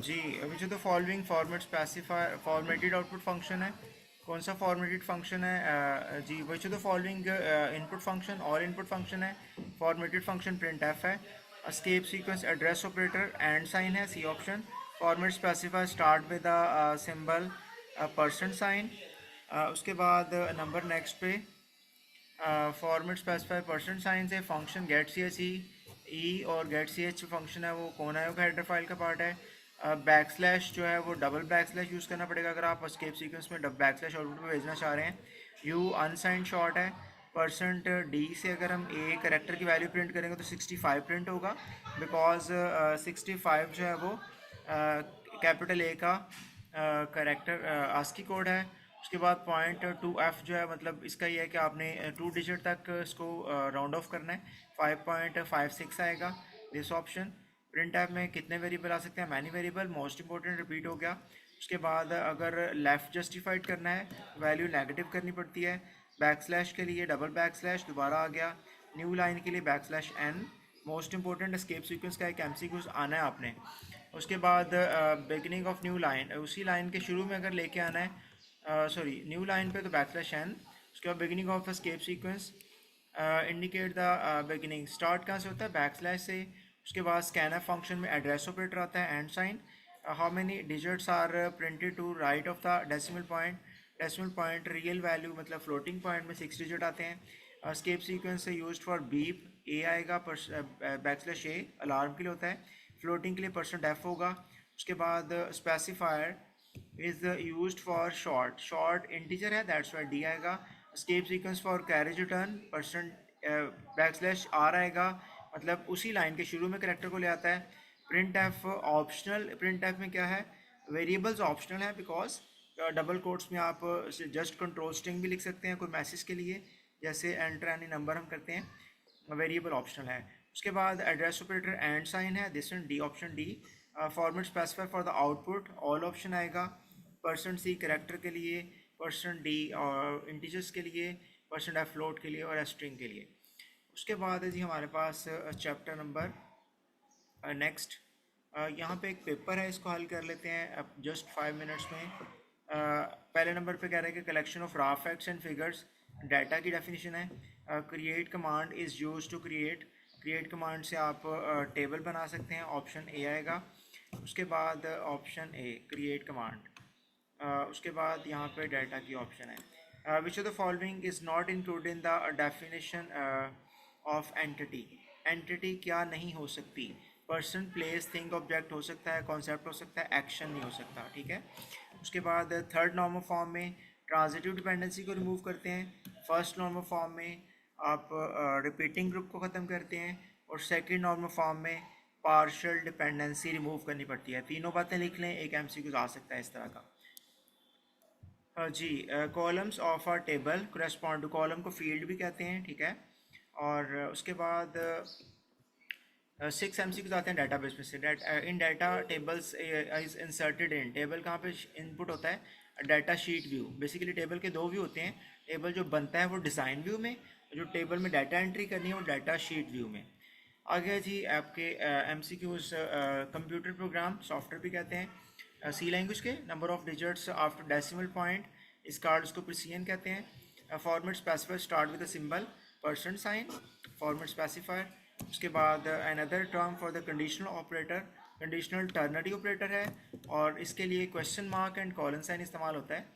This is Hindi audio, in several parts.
जी अभी जो तो following format specify formatted output function है। कौन सा फॉर्मेटेड फंक्शन है? जी वही जो तो फॉलोइंग इनपुट फंक्शन और इनपुट फंक्शन है। फॉर्मेटेड फंक्शन प्रिंट एफ है। escape sequence address operator and sign है, C option. Format specify start with symbol percent sign. उसके बाद नंबर नेक्स्ट पे फॉर्मेट स्पेसिफाई परसेंट साइन से function get C H E और गेट सी एच फंक्शन है वो कौन है, का हेडर फाइल का पार्ट है। बैक स्लैश जो है वो डबल बैक स्लैश यूज़ करना पड़ेगा अगर आप स्केप सीक्वेंस में बैक स्लैश आउटपुट पे भेजना चाह रहे हैं। यू अनसाइंड शॉर्ट है। परसेंट डी से अगर हम ए करेक्टर की वैल्यू प्रिंट करेंगे तो 65 प्रिंट होगा, बिकॉज 65 जो है वो कैपिटल ए का करेक्टर आस्की कोड है। उसके बाद पॉइंट टू एफ जो है मतलब इसका ये है कि आपने 2 डिजिट तक इसको राउंड ऑफ करना है। 5.56 आएगा दिस ऑप्शन। प्रिंट ऐप में कितने वेरिएबल आ सकते हैं? Many variable, most important repeat हो गया। उसके बाद अगर लेफ़्ट जस्टिफाइड करना है वैल्यू नेगेटिव करनी पड़ती है। बैक स्लैश के लिए डबल बैक स्लैश दोबारा आ गया। न्यू लाइन के लिए back slash n. Most important escape sequence का एक एमसीक्यू आना है आपने। उसके बाद बिगिनिंग ऑफ न्यू लाइन, उसी लाइन के शुरू में अगर लेके आना है, सॉरी न्यू लाइन पे तो बैकस्लैश एन। उसके बाद beginning of escape sequence indicate the beginning, start कहाँ से होता है? बैकस्लैश से। उसके बाद स्कैनफ फंक्शन में एड्रेस ऑपरेटर आता है and sign. How many digits are printed to right of the decimal point. Decimal point real value मतलब फ्लोटिंग पॉइंट में 6 डिजिट आते हैं। स्केप सीक्वेंस से यूज्ड फॉर बीप, ए आएगा, बैकस्लैश ए अलार्म के लिए होता है। फ्लोटिंग के लिए परसेंट एफ होगा। उसके बाद specifier is used for short, short integer है दैट्स वाई डी आएगा। Escape sequence for carriage return percent backslash r आएगा, मतलब उसी लाइन के शुरू में करेक्टर को ले आता है। Print F optional, print F में क्या है? वेरिएबल्स ऑप्शनल है, बिकॉज डबल कोट्स में आप जस्ट कंट्रोल स्ट्रिंग भी लिख सकते हैं कोई मैसेज के लिए, जैसे एंटर एनी नंबर हम करते हैं। वेरिएबल ऑप्शनल है। उसके बाद एड्रेस ऑपरेटर एंड साइन है, this D option D. Format specify for the output all option आएगा। परसेंट सी करेक्टर के लिए, परसेंट डी और इंटीजर्स के लिए, परसेंट एफ फ्लोट के लिए और स्ट्रिंग के लिए। उसके बाद है जी हमारे पास चैप्टर नंबर नेक्स्ट। यहाँ पे एक पेपर है, इसको हल कर लेते हैं अब जस्ट 5 मिनट्स में। पहले नंबर पे कह रहे हैं कि collection of raw facts and figures, data की डेफिनेशन है। Create command is use to create, create command से आप टेबल बना सकते हैं, ऑप्शन ए आएगा। उसके बाद ऑप्शन ए क्रिएट कमांड। उसके बाद यहाँ पे डाटा की ऑप्शन है। विच of the following is not include in the definition of entity. Entity क्या नहीं हो सकती? पर्सन, प्लेस, थिंग, ऑब्जेक्ट हो सकता है, कॉन्सेप्ट हो सकता है, एक्शन नहीं हो सकता, ठीक है। उसके बाद थर्ड नॉर्मल फॉर्म में ट्रांजिटिव डिपेंडेंसी को रिमूव करते हैं। फर्स्ट नॉर्मल फॉर्म में आप रिपीटिंग ग्रुप को ख़त्म करते हैं और सेकंड नॉर्मल फॉर्म में पार्शियल डिपेंडेंसी रिमूव करनी पड़ती है। तीनों बातें लिख लें, एक एमसीक्यू आ सकता है इस तरह का। जी columns of a table correspond to, column को फील्ड भी कहते हैं, ठीक है। और उसके बाद 6 एमसीक्यूज आते हैं डाटाबेस में से। In data tables is inserted in, table कहाँ पे इनपुट होता है? Data sheet view. Basically table के दो व्यू होते हैं, टेबल जो बनता है वो डिज़ाइन व्यू में, जो टेबल में डाटा एंट्री करनी है वो डाटा शीट व्यू में। आगे जी आपके एमसीक्यूज कंप्यूटर प्रोग्राम सॉफ्टवेयर भी कहते हैं। सी लैंग्वेज के number of digits after decimal point is called उसको प्रिसीजन कहते हैं। Format specifier start with a symbol percent sign, format specifier. उसके बाद another term for the conditional operator, conditional ternary operator है, और इसके लिए question mark and colon sign इस्तेमाल होता है।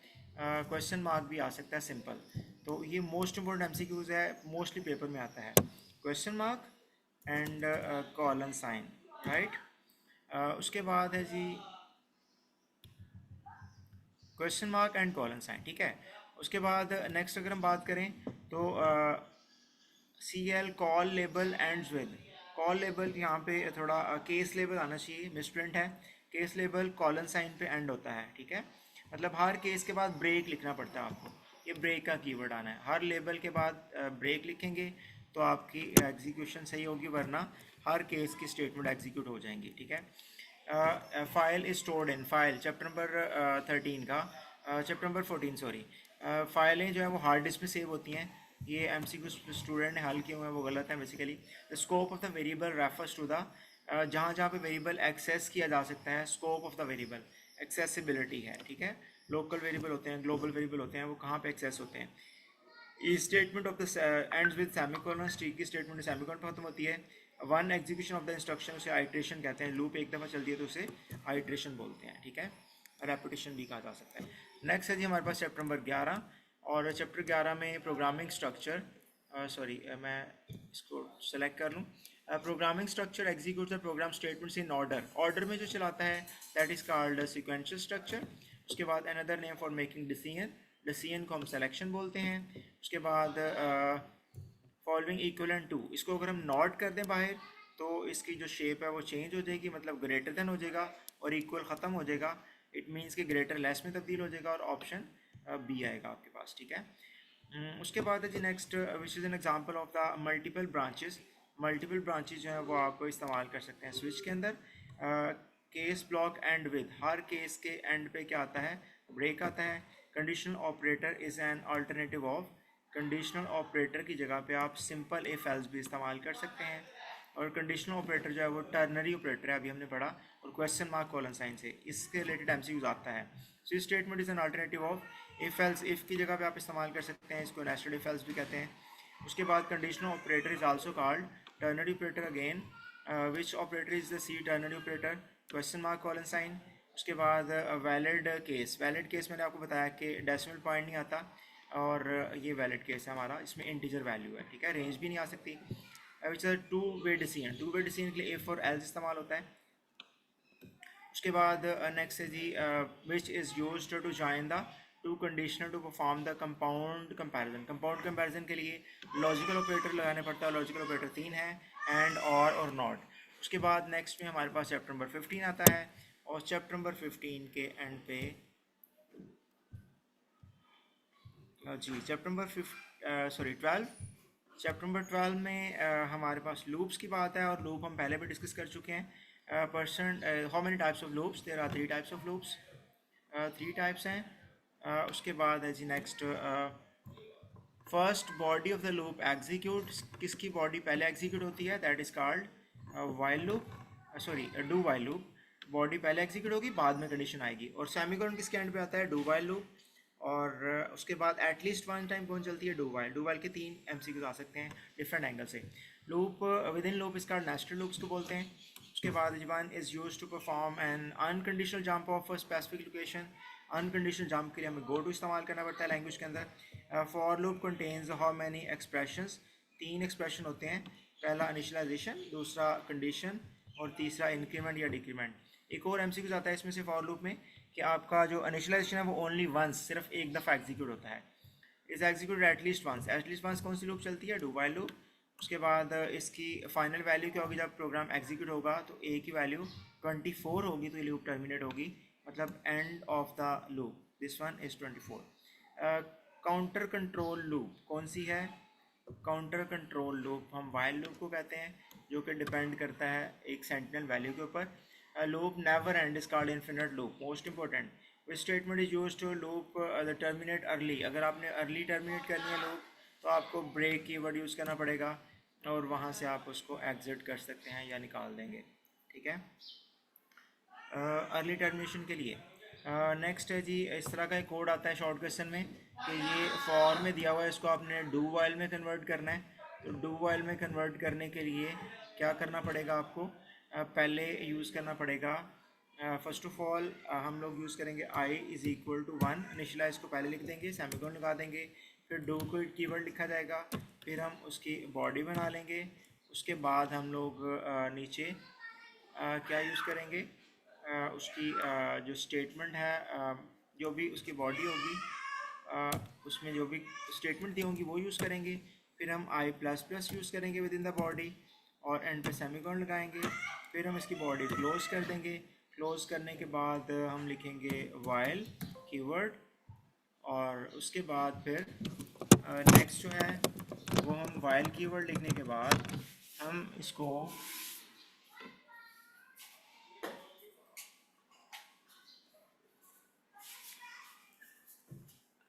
क्वेश्चन मार्क भी आ सकता है सिंपल। तो ये मोस्ट इंपॉर्टेंट एमसीक्यूज है, मोस्टली पेपर में आता है, question mark and colon sign, right. उसके बाद है जी question mark and colon sign, ठीक है। उसके बाद नेक्स्ट अगर हम बात करें तो C L call label ends with, call label यहाँ पे थोड़ा केस लेबल आना चाहिए, मिसप्रिंट है। केस लेबल कॉलन साइन पे एंड होता है, ठीक है। मतलब हर केस के बाद ब्रेक लिखना पड़ता है आपको, ये ब्रेक का कीवर्ड आना है। हर लेबल के बाद ब्रेक लिखेंगे तो आपकी एग्जीक्यूशन सही होगी, वरना हर केस की स्टेटमेंट एग्जीक्यूट हो जाएंगी, ठीक है। File is stored in, file chapter number 13 का, चैप्टर नंबर 14 सॉरी। फाइलें जो है वो हार्ड डिस्क में सेव होती हैं। ये एमसीक्यू स्टूडेंट ने हल किए हुए हैं, वो गलत है basically. The scope of the variable refers to the जहाँ जहाँ पे वेरिएबल एक्सेस किया जा सकता है, scope of the variable, accessibility है, ठीक है। लोकल वेरिएबल होते हैं, ग्लोबल वेरिएबल होते हैं, वो कहाँ पे एक्सेस होते हैं। E statement of the ends with semicolon, string की स्टेटमेंट सेमीकोलन पर खत्म होती है। One execution of the instruction, उसे आइट्रेशन कहते हैं। लूप एक दफ़ा चलती है तो उसे आइट्रेशन बोलते हैं, ठीक है। रेपिटेशन भी कहा जा सकता है। नेक्स्ट है जी हमारे पास चैप्टर नंबर 11, और चैप्टर 11 में प्रोग्रामिंग स्ट्रक्चर, मैं इसको सेलेक्ट कर लूँ। Programming structure execute the program statements in order में जो चलाता है, that is called sequential structure. उसके बाद another name for making decision को हम सिलेक्शन बोलते हैं। उसके बाद फॉलोइंग इक्वलेंट टू, इसको अगर हम नॉट कर दें बाहर तो इसकी जो शेप है वो चेंज हो जाएगी, मतलब ग्रेटर देन हो जाएगा और इक्वल ख़त्म हो जाएगा। इट मीन्स कि ग्रेटर लेस में तब्दील हो जाएगा और ऑप्शन बी आएगा आपके पास, ठीक है। उसके बाद है जी next, which is an example of the multiple branches. Multiple branches जो है वो आप इस्तेमाल कर सकते हैं स्विच के अंदर। Case block and with, her case के एंड पे क्या आता है, ब्रेक आता है। Conditional operator is an alternative of, conditional operator की जगह पे आप सिंपल इफ एल्स भी इस्तेमाल कर सकते हैं। और कंडीशनल ऑपरेटर जो है वो टर्नरी ऑपरेटर है, अभी हमने पढ़ा, और क्वेश्चन मार्क कोलन साइन से इसके रिलेटेड एमसीक्यूज आता है। So statement is an alternative of if else, if की जगह पे आप इस्तेमाल कर सकते हैं, इसको नेस्टेड इफ एल्स भी कहते हैं। उसके बाद conditional operator is also called ternary operator again, which operator is the C ternary operator, question mark colon sign. उसके बाद वैलिड केस, वैलिड केस मैंने आपको बताया कि डेसिमल पॉइंट नहीं आता, और ये वैलिड केस है हमारा, इसमें इंटीजर वैल्यू है, ठीक है, रेंज भी नहीं आ सकती। Which is two way decision, two way decision के लिए इफ और एल्स इस्तेमाल होता है। उसके बाद नेक्स्ट है जी which is used to join the two conditional to perform the compound comparison. Compound comparison के लिए लॉजिकल ऑपरेटर लगाने पड़ता है, लॉजिकल ऑपरेटर 3 है, एंड और नॉट। उसके बाद नेक्स्ट में हमारे पास चैप्टर नंबर 15 आता है, और चैप्टर नंबर 15 के एंड पे जी चैप्टर नंबर 12, चैप्टर नंबर 12 में हमारे पास लूप्स की बात है, और लूप हम पहले भी डिस्कस कर चुके हैं। How many types of loops, there are 3 types of loops, 3 types हैं। उसके बाद है जी next, first body of the loop execute, किसकी बॉडी पहले एग्जीक्यूट होती है, that is called while loop, do while loop. Body पहले एग्जीक्यूट होगी, बाद में कंडीशन आएगी। और सेमीकोलन किसके एंड पे आता है, डू वाइल लूप। और उसके बाद एटलीस्ट वन टाइम कौन चलती है, डू वाइल। डू वाइल के 3 एमसीक्यूज आ सकते हैं डिफरेंट एंगल से। लूप विद इन लूप इसका नेस्टेड लूप्स को बोलते हैं। उसके बाद one is use to perform an unconditional jump of specific location. Unconditional jump के लिए हमें गो टू इस्तेमाल करना पड़ता है लैंग्वेज के अंदर। For loop contains how many expressions, 3 expression होते हैं, पहला इनिशियलाइजेशन, दूसरा कंडीशन, और तीसरा इंक्रीमेंट या डिक्रीमेंट। एक और एमसीक्यूज आता है इसमें से फॉर लूप में, कि आपका जो इनिशियलाइजेशन है वो ओनली वंस, सिर्फ एक दफ़ा एग्जीक्यूट होता है। इज एग्जीक्यूट एटलीस्ट वंस कौन सी लूप चलती है, डू वाइल लूप। उसके बाद इसकी फाइनल वैल्यू क्या होगी, जब प्रोग्राम एग्जीक्यूट होगा तो ए की वैल्यू 24 होगी, तो ये लूप टर्मिनेट होगी, मतलब end of the loop, this one is 24। Counter control loop कौन सी है, काउंटर कंट्रोल लूप हम वाइल लूप को कहते हैं, जो कि डिपेंड करता है एक सेंटिनल वैल्यू के ऊपर। Loop never end is called infinite loop, most important. Which statement is use to loop the terminate early, अगर आपने अर्ली टर्मिनेट करनी है लूप तो आपको ब्रेक की वर्ड यूज़ करना पड़ेगा, और वहाँ से आप उसको एग्जिट कर सकते हैं या निकाल देंगे, ठीक है, अर्ली टर्मिनेशन के लिए। नेक्स्ट है जी, इस तरह का एक कोड आता है शॉर्ट क्वेश्चन में, कि ये फॉर में दिया हुआ है, इसको आपने डू वाइल में कन्वर्ट करना है। तो डू वाइल में कन्वर्ट करने के लिए क्या करना पड़ेगा आपको, पहले यूज़ करना पड़ेगा, फर्स्ट ऑफ ऑल हम लोग यूज़ करेंगे i is equal to 1, initialize को पहले लिख देंगे, सेमीकोलन लगा देंगे, फिर डू को कीवर्ड लिखा जाएगा, फिर हम उसकी बॉडी बना लेंगे। उसके बाद हम लोग नीचे क्या यूज़ करेंगे, उसकी जो स्टेटमेंट है, जो भी उसकी बॉडी होगी, उसमें जो भी स्टेटमेंट दी होंगी वो यूज़ करेंगे। फिर हम i प्लस प्लस यूज़ करेंगे विद इन द बॉडी, और एंड पे सेमीकोलन लगाएंगे। फिर हम इसकी बॉडी क्लोज कर देंगे। क्लोज करने के बाद हम लिखेंगे वाइल कीवर्ड, और उसके बाद फिर नेक्स्ट जो है वो हम वाइल कीवर्ड लिखने के बाद हम इसको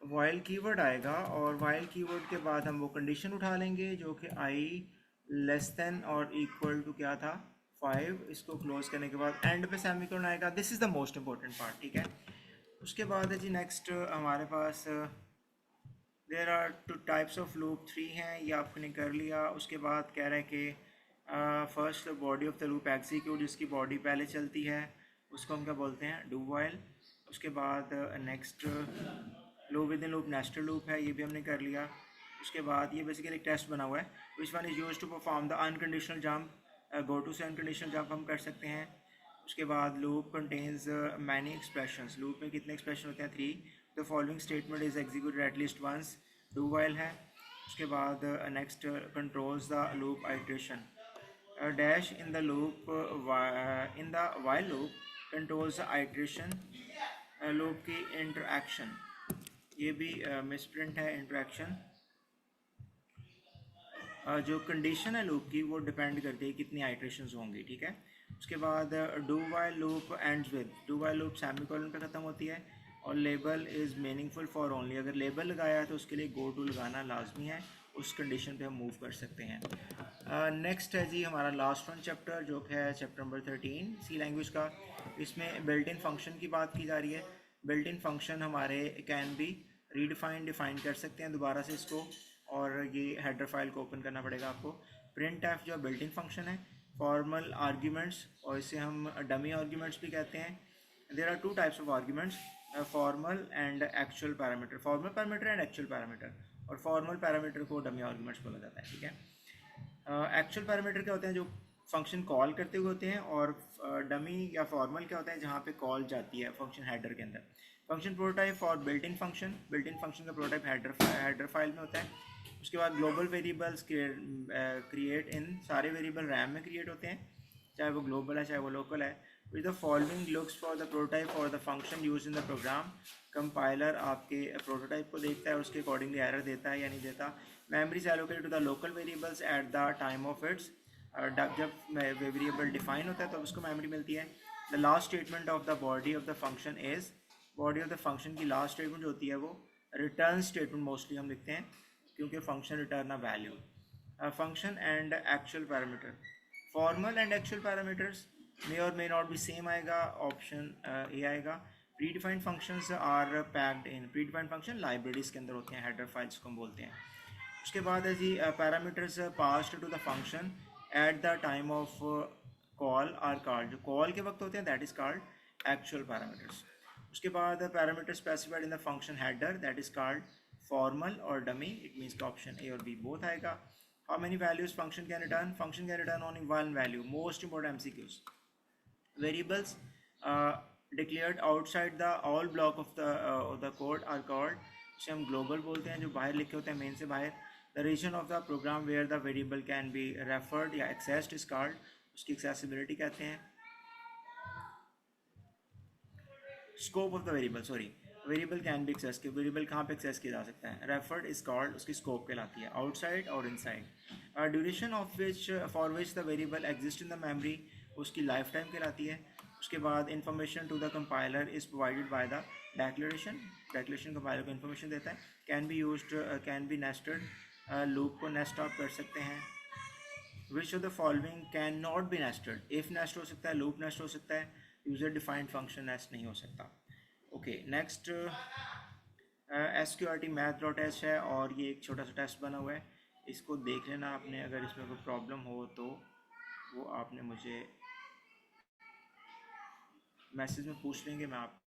वाइल कीवर्ड आएगा, और वाइल कीवर्ड के बाद हम वो कंडीशन उठा लेंगे जो कि i लेस देन और इक्वल टू क्या था, 5 इसको क्लोज करने के बाद एंड पे सेमीकोलन आएगा। This is the most important part, ठीक है। उसके बाद है जी नेक्स्ट हमारे पास there are two types of loop, 3 हैं, ये आपने कर लिया। उसके बाद कह रहा है कि first body of the loop execute, जिसकी बॉडी पहले चलती है उसको हम क्या बोलते हैं, डू वाइल। उसके बाद next loop within loop nested loop है, ये भी हमने कर लिया। उसके बाद ये बेसिकली एक टेस्ट बना हुआ है, which one is use to perform the unconditional jump, go to से अनकंडीशनल जंप हम कर सकते हैं। उसके बाद loop contains many expressions, loop में कितने एक्सप्रेशन होते हैं, 3। The following statement is executed at least once, do while है। उसके बाद next controls the loop iteration, dash in the loop in the while loop controls the iteration loop की इंटरएक्शन, ये भी मिसप्रिंट है इंटरएक्शन। जो कंडीशन है लूप की वो डिपेंड करती है कितनी आइट्रेशंस होंगी, ठीक है। उसके बाद do while loop ends with, do while loop semicolon पे ख़त्म होती है और label is meaningful for only, अगर लेबल लगाया है तो उसके लिए गो टू लगाना लाजमी है, उस कंडीशन पे हम मूव कर सकते हैं। नेक्स्ट है जी हमारा लास्ट वन चैप्टर, जो है चैप्टर नंबर 13 सी लैंग्वेज का। इसमें बिल्ट इन फंक्शन की बात की जा रही है। बिल्ट इन फंक्शन हमारे कैन बी रीडिफाइन, डिफाइन कर सकते हैं दोबारा से इसको, और ये हेडर फाइल को ओपन करना पड़ेगा आपको। प्रिंट एफ जो बिल्ट इन फंक्शन है, फॉर्मल आर्ग्यूमेंट्स, और इसे हम डमी आर्ग्यूमेंट्स भी कहते हैं। There are two types of arguments, formal and actual parameter, formal parameter and actual parameter, और फॉर्मल पैरामीटर को डमी आर्ग्यूमेंट्स बोला जाता है, ठीक है। एक्चुअल पैरामीटर क्या होते हैं, जो फंक्शन कॉल करते हुए होते हैं, और डमी या फॉर्मल क्या होता है, जहाँ पे कॉल जाती है फंक्शन हेडर के अंदर। Function prototype for built in function, built in function का प्रोटोटाइप हेडर फाइल में होता है। उसके बाद ग्लोबल वेरिएबल्स क्रिएट इन, सारे वेरिएबल रैम में क्रिएट होते हैं, चाहे वो ग्लोबल है चाहे वो लोकल है। With the following looks for the prototype और the function use in the program, compiler आपके प्रोटोटाइप को देखता है, उसके अकॉर्डिंगली एरर देता है या नहीं देता। Memory is allocated to the local variables at the time of its, जब वेरिएबल डिफाइन होता है तो उसको मेमोरी मिलती है। The last statement of the body of the function is, body of the function की लास्ट स्टेटमेंट जो होती है वो रिटर्न स्टेटमेंट मोस्टली हम लिखते हैं, क्योंकि function return a value. Function and actual parameter, formal and actual parameters may or may not be same आएगा, ऑप्शन ए आएगा। Predefined functions are packed in, predefined function libraries के अंदर होते हैं, हेडर फाइल्स को हम बोलते हैं। उसके बाद है जी parameters passed to the function at the time of call are called, जो कॉल के वक्त होते हैं that is called actual parameters. उसके बाद parameter specified in the function header that is called formal or dummy, it means का ऑप्शन ए और बी बोथ आएगा। How many values function can return, function can return only one value, most important MCQs. Variables declared outside the all block of the code are called, उसे हम ग्लोबल बोलते हैं, जो बाहर लिखे होते हैं मेन से बाहर। The region of the program where the variable can be referred या एक्सेस्ड इज कॉल्ड, उसकी एक्सेसिबिलिटी कहते हैं। Scope of the variable, sorry, variable can be access, के वेरिएबल कहाँ पे एक्सेस किया जा सकता है, रेफर्ड इज कॉल्ड, उसकी स्कोप कहलाती है, आउटसाइड और inside. Duration of which for which the variable exist in the memory, उसकी लाइफ टाइम कहलाती है। उसके बाद information to the compiler is provided by the declaration, declaration compiler को इन्फॉर्मेशन देता है। Can be used, can be nested, loop को नेस्ट ऑफ कर सकते हैं। Which of the following can not be nested, if nest हो सकता है, लूप नेस्ट हो सकता है, यूजर डिफाइंड फंक्शन नेस्ट नहीं हो सकता। ओके नेक्स्ट SQRT math.h है, और ये एक छोटा सा टेस्ट बना हुआ है, इसको देख लेना आपने, अगर इसमें कोई प्रॉब्लम हो तो वो आपने मुझे मैसेज में पूछ लेंगे, मैं आप